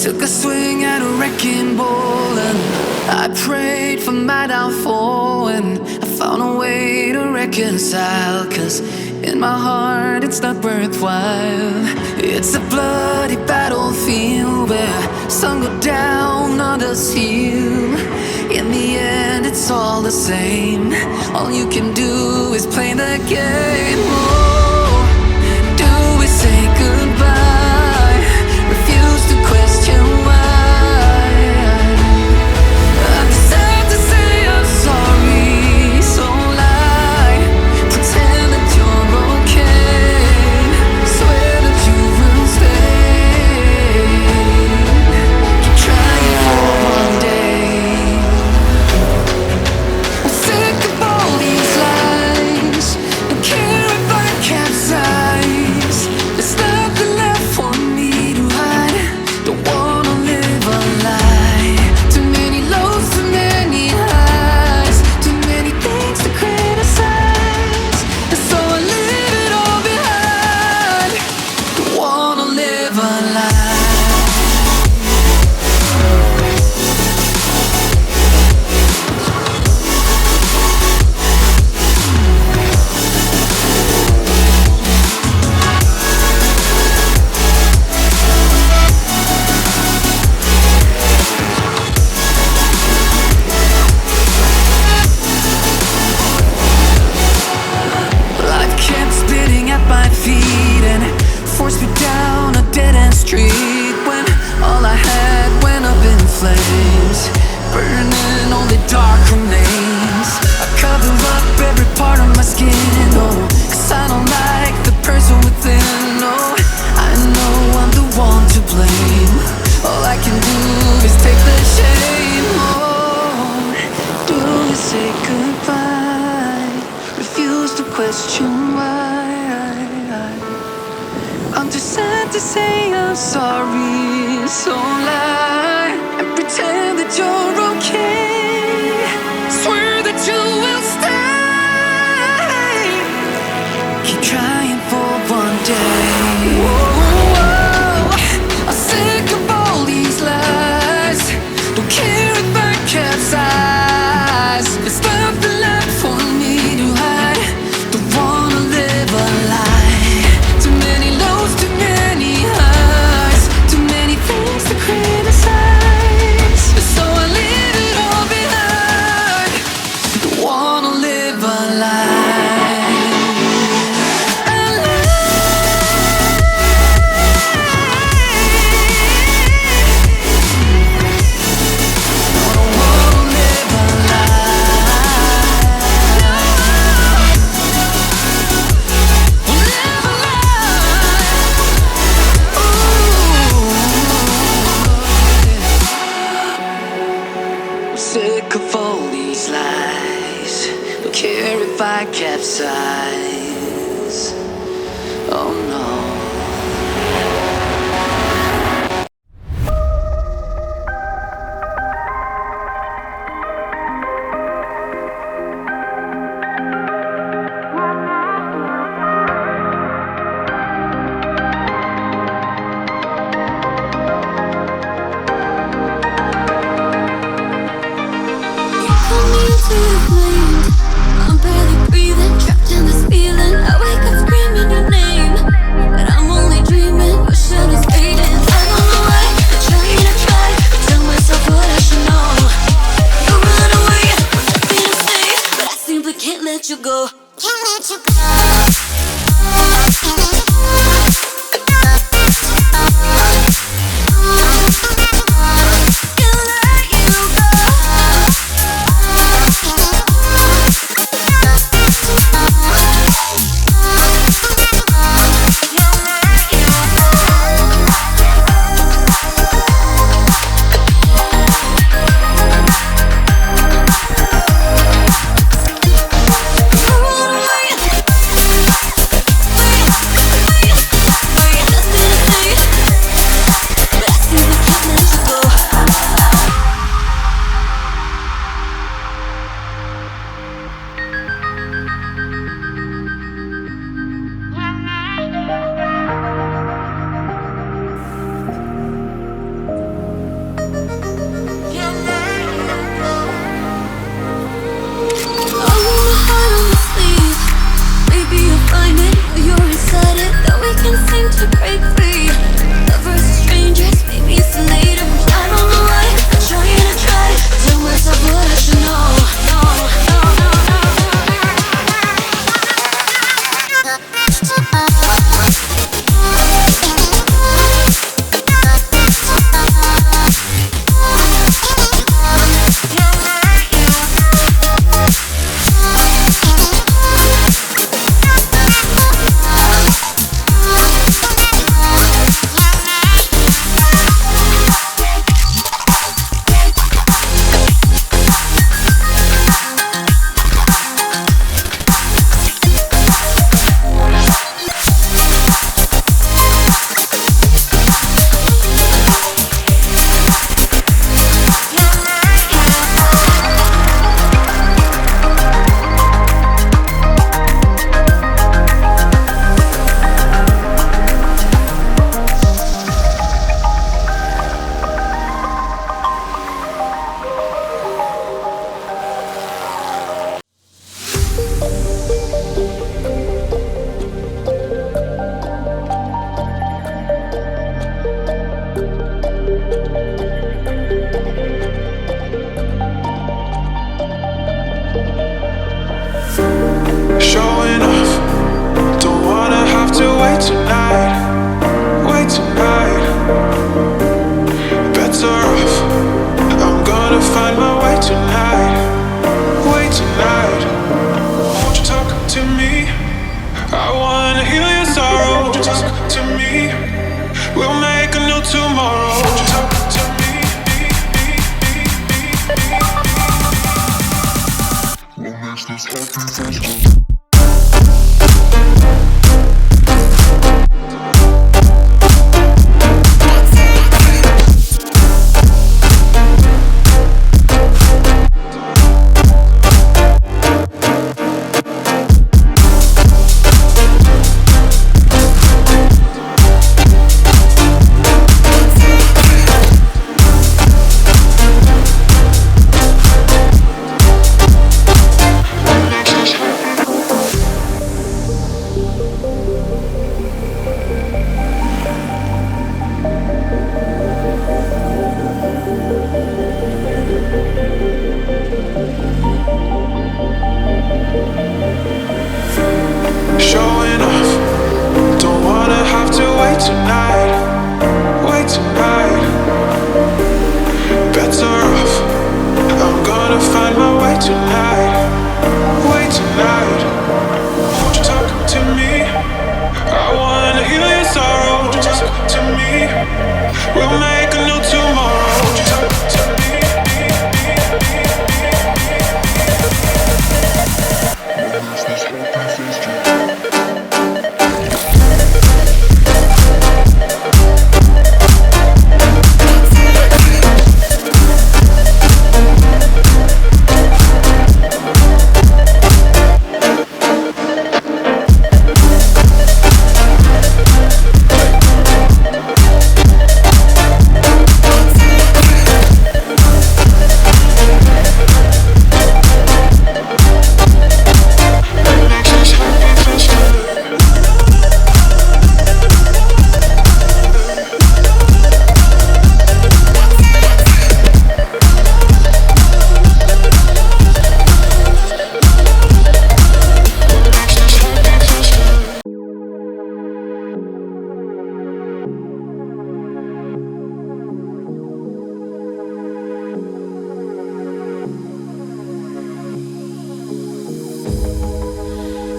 Took a swing at a wrecking ball and I prayed for my downfall, and I found a way to reconcile, 'cause in my heart it's not worthwhile. It's a bloody battlefield where some go down, others heal. In the end it's all the same. All you can do is play the game. Oh, do we say goodbye? Refuse to question why. I'm sad to say I'm sorry, so lie. Pretend that you're okay. Swear that you will stay. Keep trying for one day. I'm sick of all these lies. Don't care if I capsize. There's nothing left for me to hide. Don't wanna live a lie. Too many lows, too many highs. Too many things to criticize. And so I leave it all behind. Don't wanna live a lie. Life kept spitting at my feet and forced me down a dead-end street, when all I had went up in flames, burning only dark remains. I cover up every part of my skin, oh, 'cause I don't like the person within. Oh, I know I'm the one to blame. All I can do is take the shame. Oh, do you say goodbye? Refuse to question why. I'm too sad to say I'm sorry, so lie and pretend that you're okay. Swear that you will stay. Keep trying for one day. Whoa, I'm sick of all these lies. Don't care if I capsize. There's nothing left for me to hide. Don't wanna live a lie. Too many lows, too many highs. Too many things to criticize. So I leave it all behind. Don't wanna live a lie. A lie. No, don't wanna live a lie. Live a lie. Ooh. I'm sick of all these lies. Don't care if I capsize. Oh no. You call me into the flames. I'm barely breathing, trapped in the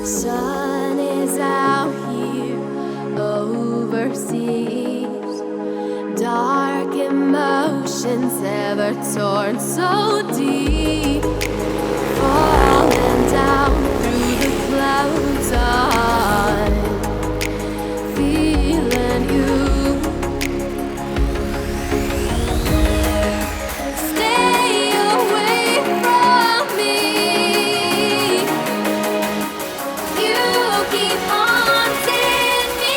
Sun is out here overseas. Dark emotions ever torn so deep, falling down through the clouds. I'm feeling you. Stay away from me. You keep haunting me.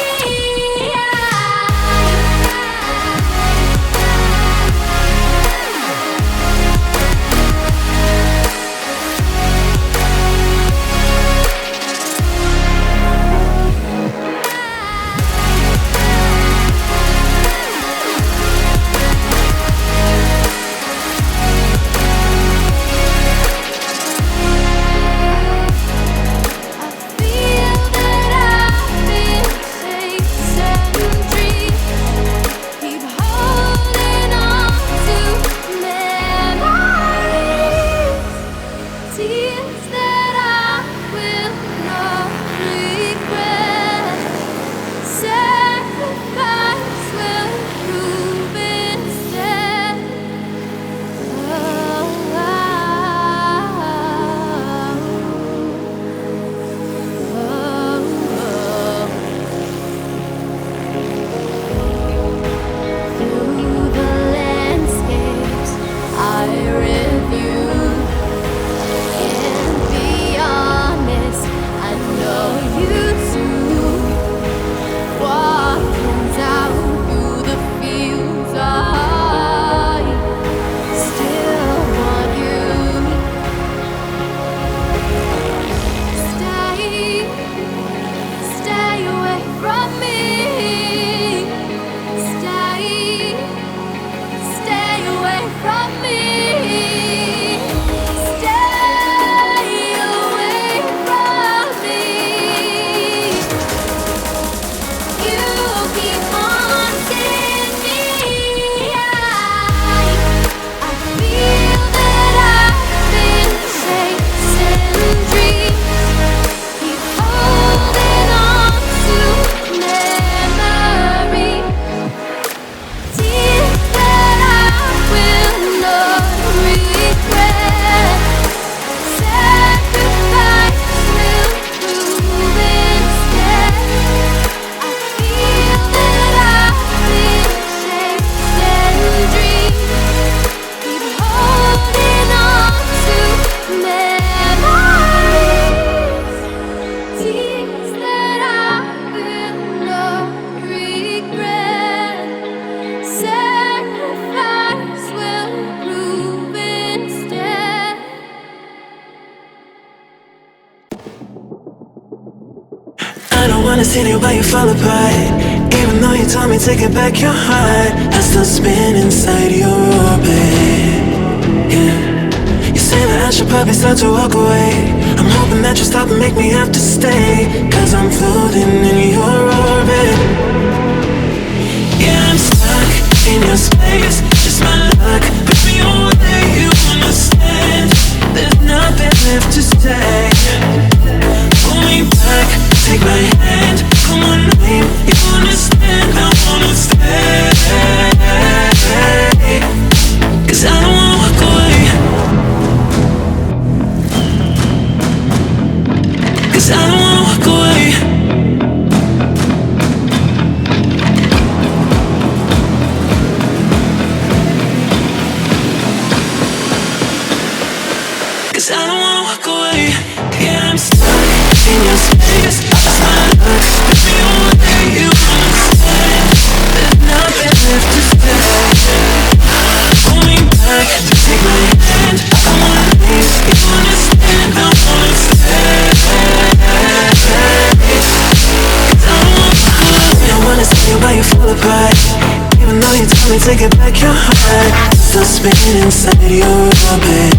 wanna sit here while you fall apart. Even though you told me to get back your heart, I still spin inside your orbit. Yeah. You say that I should probably start to walk away. I'm hoping that you stop and make me have to stay, 'cause I'm floating in your orbit. Yeah, I'm stuck in your space, just my luck. Put me away, you understand. There's nothing left to say. Pull me back, take my hand, call my name, you understand. I wanna stay, 'cause I don't wanna walk away. 'Cause I don't wanna walk away. 'Cause I don't wanna walk away. Yeah, I'm stuck in your space, just my luck. Put me away, you understand. There's nothing left to say. Pull me back, take my hand, come on, please, you understand. I wanna stay, 'cause I don't wanna walk away. I wanna see you while you fall apart. Even though you told me to get back your heart, still spinning inside your orbit.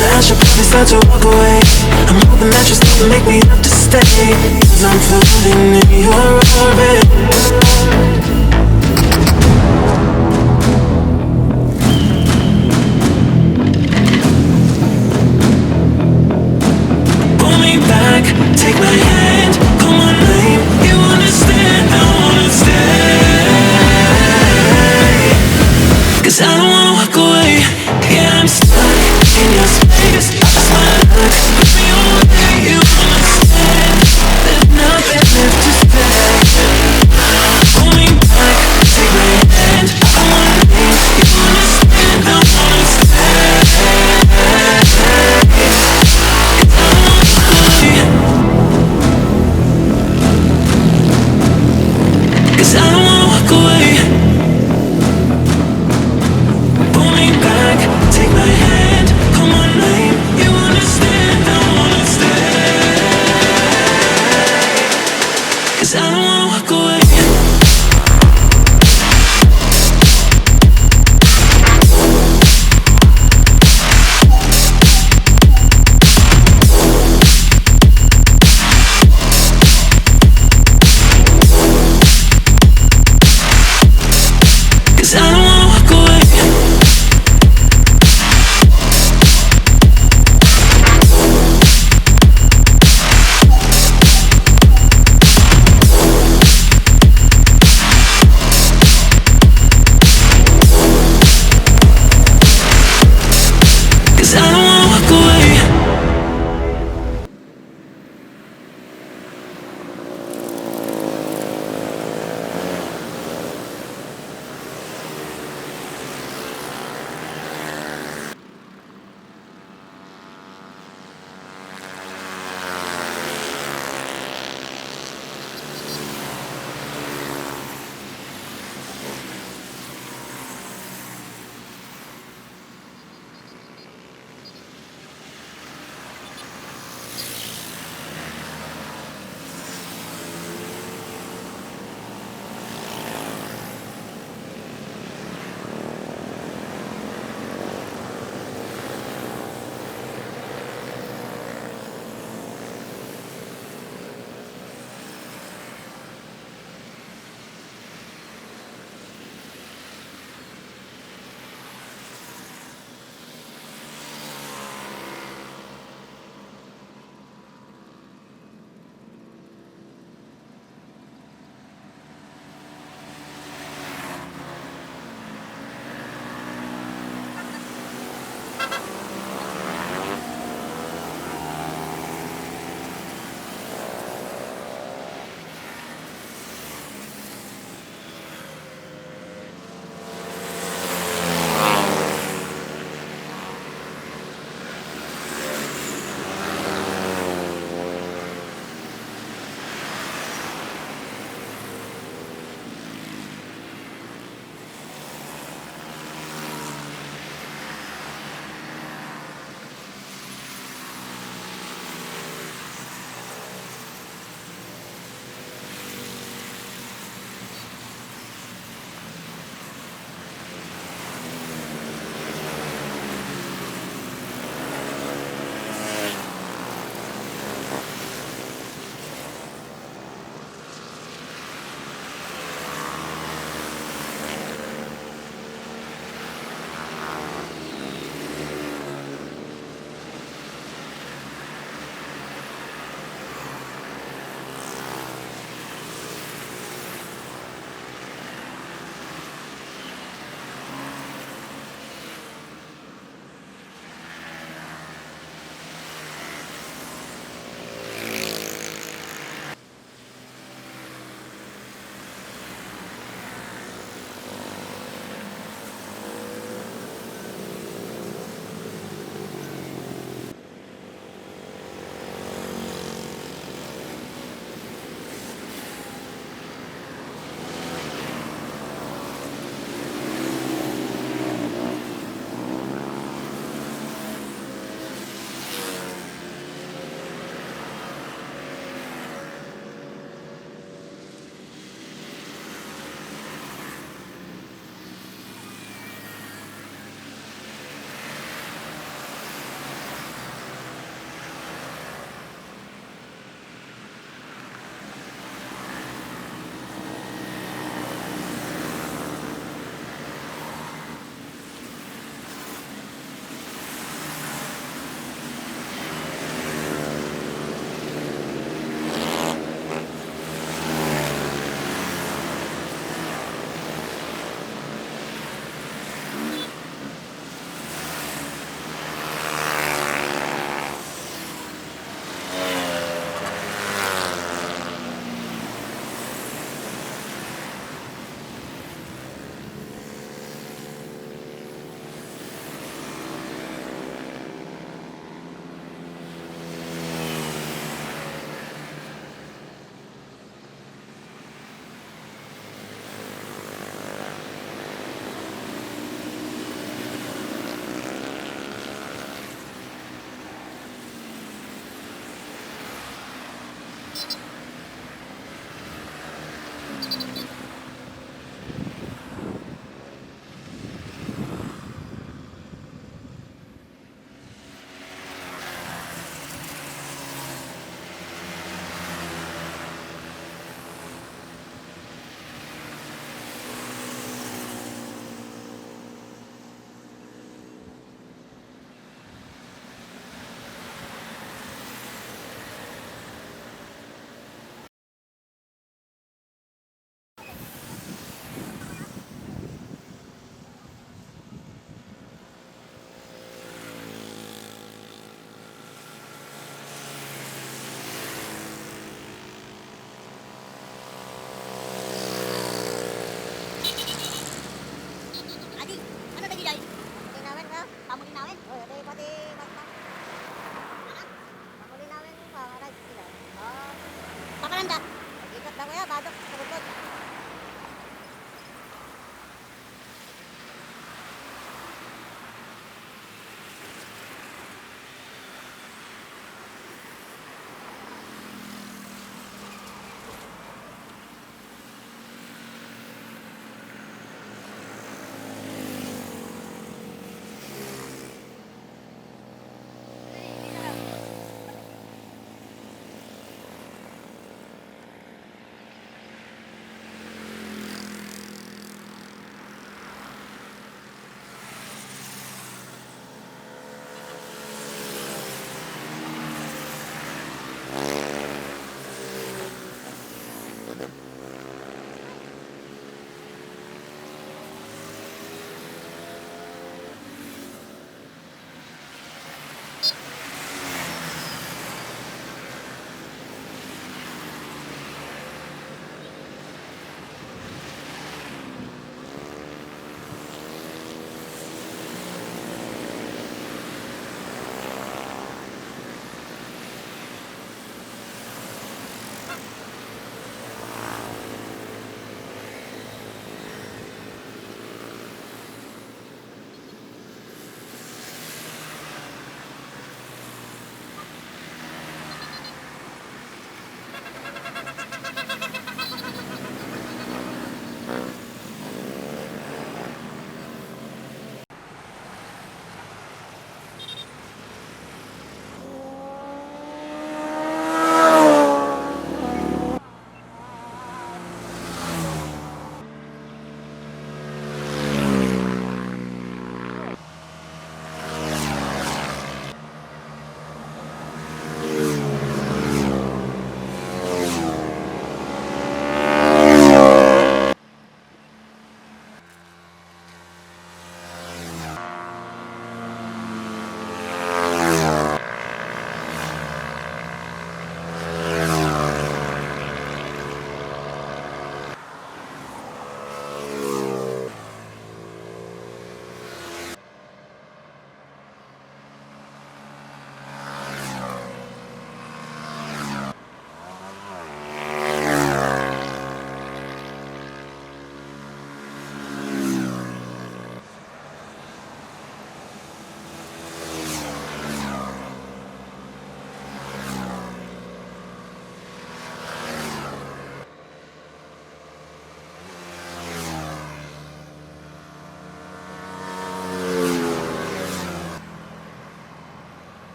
I should probably start to walk away. I'm hoping that you still make me have to stay, 'cause I'm floating in your orbit. Pull me back, take my hand, call my name, you understand. I wanna stay, 'cause I don't wanna walk away. Yeah, I'm stuck in your space, just my luck. Put me away, you understand. There's nothing left to say.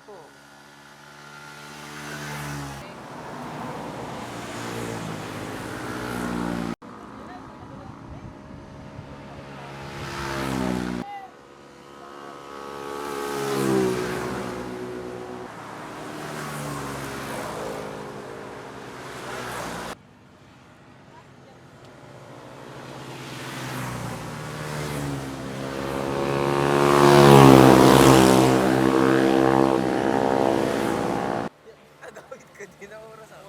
po. Agawit ka din na oras ah.